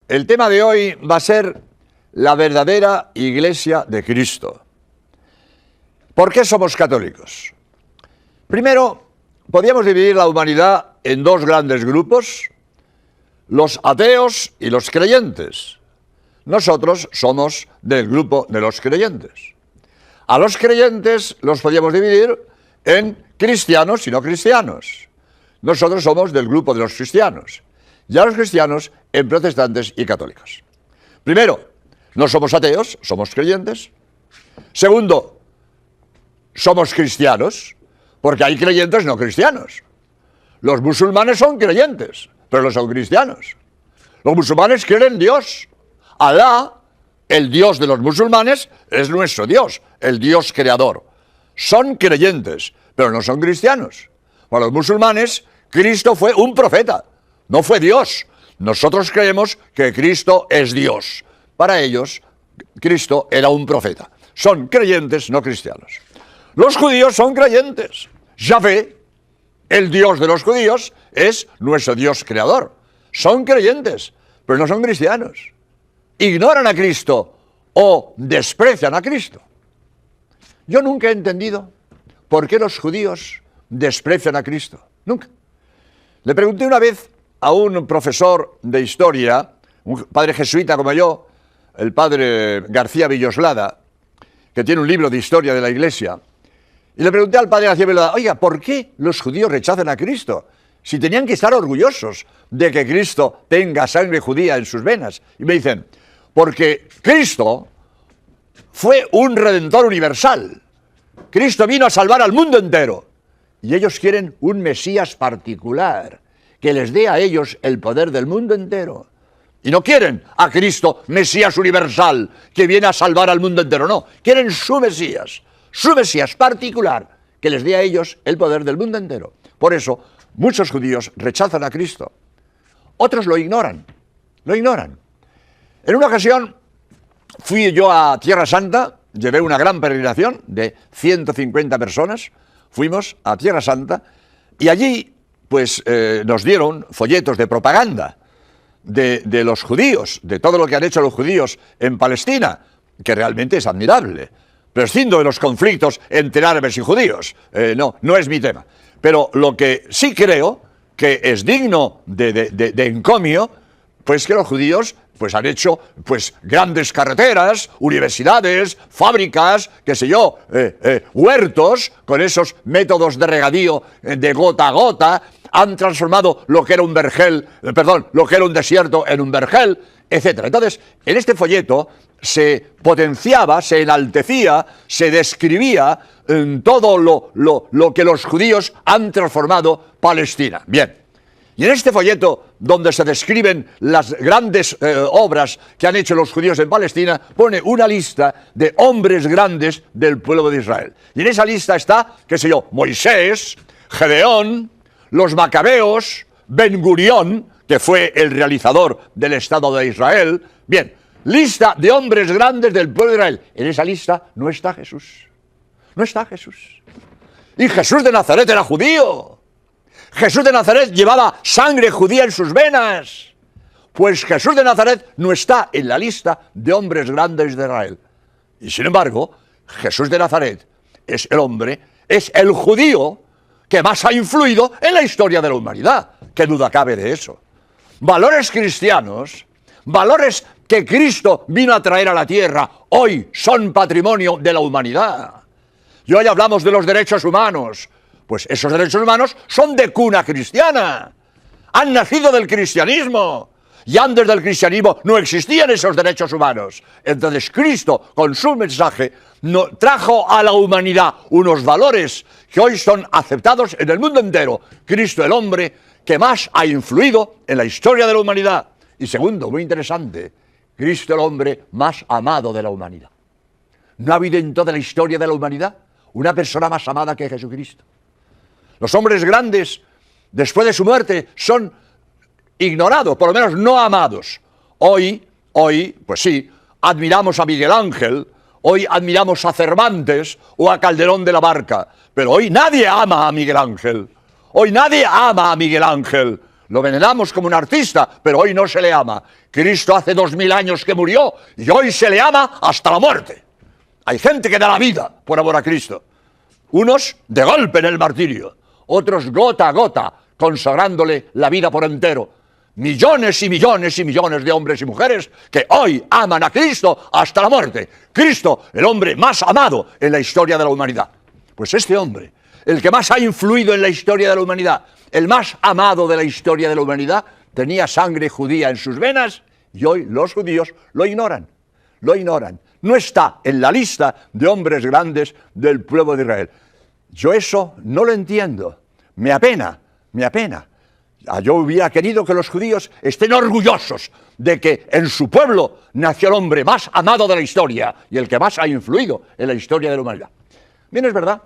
El tema de hoy va a ser la verdadera Iglesia de Cristo. ¿Por qué somos católicos? Primero, podríamos dividir la humanidad en dos grandes grupos, los ateos y los creyentes. Nosotros somos del grupo de los creyentes. A los creyentes los podríamos dividir en cristianos y no cristianos. Nosotros somos del grupo de los cristianos. Y a los cristianos en protestantes y católicos. Primero, no somos ateos, somos creyentes. Segundo, somos cristianos, porque hay creyentes no cristianos. Los musulmanes son creyentes, pero no son cristianos. Los musulmanes creen en Dios. Alá, el Dios de los musulmanes, es nuestro Dios, el Dios creador. Son creyentes, pero no son cristianos. Para los musulmanes, Cristo fue un profeta, no fue Dios. Nosotros creemos que Cristo es Dios. Para ellos, Cristo era un profeta. Son creyentes, no cristianos. Los judíos son creyentes. Yahvé, el Dios de los judíos, es nuestro Dios creador. Son creyentes, pero no son cristianos. Ignoran a Cristo o desprecian a Cristo. Yo nunca he entendido por qué los judíos desprecian a Cristo. Nunca. Le pregunté una vez a un profesor de historia, un padre jesuita como yo, el padre García Villoslada, que tiene un libro de historia de la Iglesia, y le pregunté al padre García Villoslada, oiga, ¿por qué los judíos rechazan a Cristo? Si tenían que estar orgullosos de que Cristo tenga sangre judía en sus venas. Y me dicen, porque Cristo fue un redentor universal. Cristo vino a salvar al mundo entero. Y ellos quieren un Mesías particular, que les dé a ellos el poder del mundo entero. Y no quieren a Cristo, Mesías universal, que viene a salvar al mundo entero. No, quieren su Mesías particular, que les dé a ellos el poder del mundo entero. Por eso, muchos judíos rechazan a Cristo. Otros lo ignoran. En una ocasión, fui yo a Tierra Santa, llevé una gran peregrinación de 150 personas, fuimos a Tierra Santa, y allí pues nos dieron folletos de propaganda de los judíos, de todo lo que han hecho los judíos en Palestina, que realmente es admirable. Prescindo de los conflictos entre árabes y judíos, no es mi tema. Pero lo que sí creo que es digno de encomio, pues que los judíos pues han hecho pues grandes carreteras, universidades, fábricas, qué sé yo, huertos, con esos métodos de regadío de gota a gota, han transformado lo que era un vergel, lo que era un desierto en un vergel, etc. Entonces, en este folleto se potenciaba, se enaltecía, se describía todo lo que los judíos han transformado Palestina. Bien. Y en este folleto, donde se describen las grandes obras que han hecho los judíos en Palestina, pone una lista de hombres grandes del pueblo de Israel. Y en esa lista está, qué sé yo, Moisés, Gedeón, los Macabeos, Ben Gurión, que fue el realizador del Estado de Israel. Bien, lista de hombres grandes del pueblo de Israel. En esa lista no está Jesús. No está Jesús. Y Jesús de Nazaret era judío. Jesús de Nazaret llevaba sangre judía en sus venas. Pues Jesús de Nazaret no está en la lista de hombres grandes de Israel. Y sin embargo, Jesús de Nazaret es el hombre, es el judío que más ha influido en la historia de la humanidad. ¿Qué duda cabe de eso? Valores cristianos, valores que Cristo vino a traer a la tierra, hoy son patrimonio de la humanidad. Y hoy hablamos de los derechos humanos. Pues esos derechos humanos son de cuna cristiana. Han nacido del cristianismo. Y antes del cristianismo no existían esos derechos humanos. Entonces Cristo, con su mensaje, trajo a la humanidad unos valores que hoy son aceptados en el mundo entero. Cristo, el hombre que más ha influido en la historia de la humanidad. Y segundo, muy interesante, Cristo, el hombre más amado de la humanidad. ¿No ha habido en toda la historia de la humanidad una persona más amada que Jesucristo? Los hombres grandes, después de su muerte, son ignorados, por lo menos no amados. Hoy, pues sí, admiramos a Miguel Ángel, hoy admiramos a Cervantes o a Calderón de la Barca, pero hoy nadie ama a Miguel Ángel. Hoy nadie ama a Miguel Ángel. Lo veneramos como un artista, pero hoy no se le ama. Cristo hace 2000 años que murió y hoy se le ama hasta la muerte. Hay gente que da la vida por amor a Cristo. Unos de golpe en el martirio, otros gota a gota, consagrándole la vida por entero. Millones y millones y millones de hombres y mujeres que hoy aman a Cristo hasta la muerte. Cristo, el hombre más amado en la historia de la humanidad. Pues este hombre, el que más ha influido en la historia de la humanidad, el más amado de la historia de la humanidad, tenía sangre judía en sus venas y hoy los judíos lo ignoran. Lo ignoran. No está en la lista de hombres grandes del pueblo de Israel. Yo eso no lo entiendo. Me apena, me apena. Yo hubiera querido que los judíos estén orgullosos de que en su pueblo nació el hombre más amado de la historia y el que más ha influido en la historia de la humanidad. Bien, es verdad,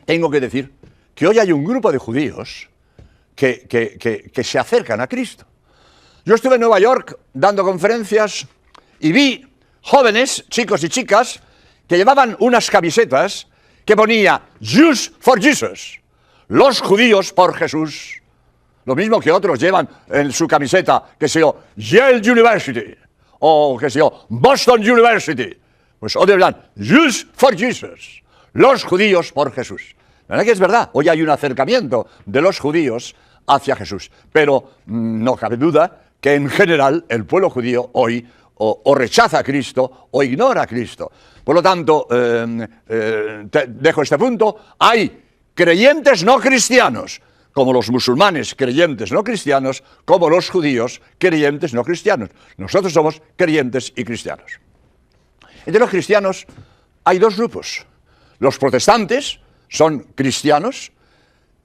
tengo que decir que hoy hay un grupo de judíos que se acercan a Cristo. Yo estuve en Nueva York dando conferencias y vi jóvenes, chicos y chicas, que llevaban unas camisetas que ponía Jews for Jesus, los judíos por Jesús. Lo mismo que otros llevan en su camiseta, que sé yo, Yale University, o que sé yo, Boston University. Pues otros dirán, Jews for Jesus, los judíos por Jesús. La verdad que es verdad, hoy hay un acercamiento de los judíos hacia Jesús, pero no cabe duda que en general el pueblo judío hoy o rechaza a Cristo o ignora a Cristo. Por lo tanto, dejo este punto. Hay creyentes no cristianos, como los musulmanes creyentes no cristianos, como los judíos creyentes no cristianos. Nosotros somos creyentes y cristianos. Entre los cristianos hay dos grupos. Los protestantes son cristianos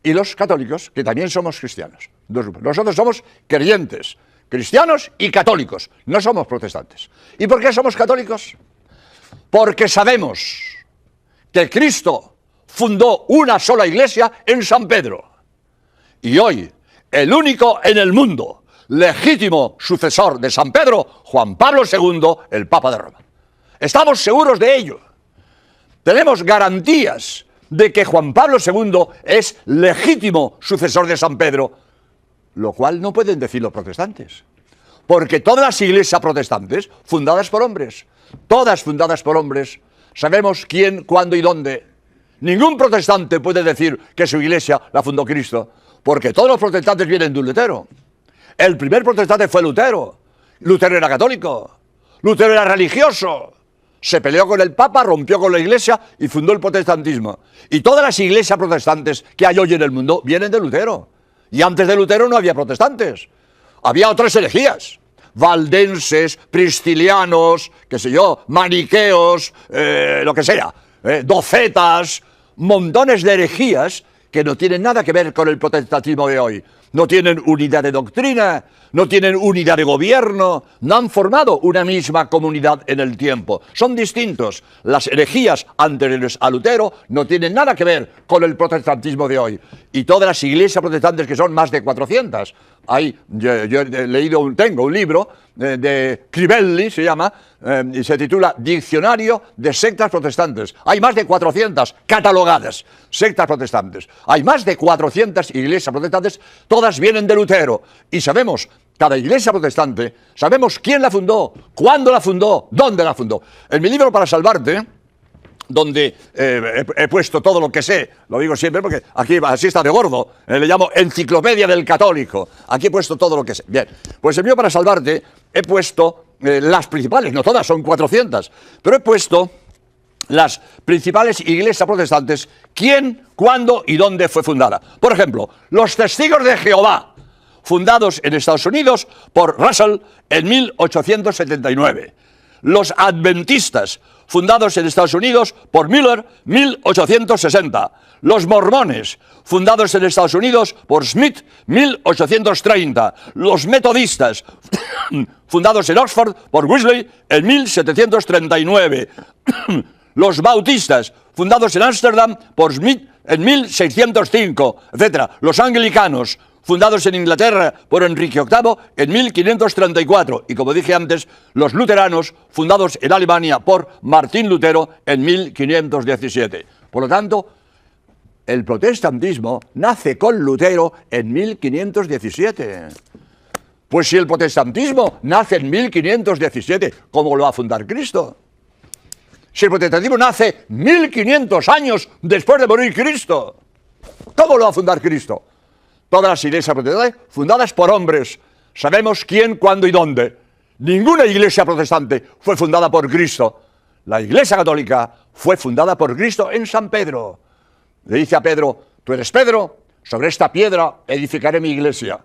y los católicos, que también somos cristianos. Dos grupos. Nosotros somos creyentes, cristianos y católicos, no somos protestantes. ¿Y por qué somos católicos? Porque sabemos que Cristo fundó una sola iglesia en San Pedro. Y hoy, el único en el mundo legítimo sucesor de San Pedro, Juan Pablo II, el Papa de Roma. Estamos seguros de ello. Tenemos garantías de que Juan Pablo II es legítimo sucesor de San Pedro, lo cual no pueden decir los protestantes. Porque todas las iglesias protestantes, fundadas por hombres, todas fundadas por hombres, sabemos quién, cuándo y dónde. Ningún protestante puede decir que su iglesia la fundó Cristo, porque todos los protestantes vienen de un Lutero. El primer protestante fue Lutero. Lutero era católico. Lutero era religioso. Se peleó con el Papa, rompió con la iglesia y fundó el protestantismo. Y todas las iglesias protestantes que hay hoy en el mundo vienen de Lutero. Y antes de Lutero no había protestantes. Había otras herejías. Valdenses, priscilianos, qué sé yo, maniqueos, lo que sea, docetas, montones de herejías que no tienen nada que ver con el protestantismo de hoy. No tienen unidad de doctrina, no tienen unidad de gobierno, no han formado una misma comunidad en el tiempo. Son distintos. Las herejías anteriores a Lutero no tienen nada que ver con el protestantismo de hoy. Y todas las iglesias protestantes, que son más de 400, yo he leído, tengo un libro de Crivelli, se llama, y se titula Diccionario de sectas protestantes. Hay más de 400 catalogadas sectas protestantes. Hay más de 400 iglesias protestantes, todas vienen de Lutero. Y sabemos, cada iglesia protestante, sabemos quién la fundó, cuándo la fundó, dónde la fundó. En mi libro Para Salvarte, donde he puesto todo lo que sé, lo digo siempre porque aquí así está de gordo, le llamo Enciclopedia del Católico, aquí he puesto todo lo que sé. Bien, pues en mi libro Para Salvarte he puesto las principales, no todas, son 400, pero he puesto las principales iglesias protestantes, quién, cuándo y dónde fue fundada. Por ejemplo, los Testigos de Jehová, fundados en Estados Unidos por Russell en 1879. Los Adventistas, fundados en Estados Unidos por Miller, 1860. Los Mormones, fundados en Estados Unidos por Smith, 1830. Los Metodistas, fundados en Oxford por Wesley, en 1739. Los Bautistas, fundados en Ámsterdam por Smith, en 1605, etc. Los Anglicanos, fundados en Inglaterra por Enrique VIII en 1534. Y como dije antes, los luteranos, fundados en Alemania por Martín Lutero en 1517. Por lo tanto, el protestantismo nace con Lutero en 1517. Pues si el protestantismo nace en 1517, ¿cómo lo va a fundar Cristo? Si el protestantismo nace 1500 años después de morir Cristo, ¿cómo lo va a fundar Cristo? Todas las iglesias protestantes fundadas por hombres. Sabemos quién, cuándo y dónde. Ninguna iglesia protestante fue fundada por Cristo. La iglesia católica fue fundada por Cristo en San Pedro. Le dice a Pedro, tú eres Pedro, sobre esta piedra edificaré mi iglesia.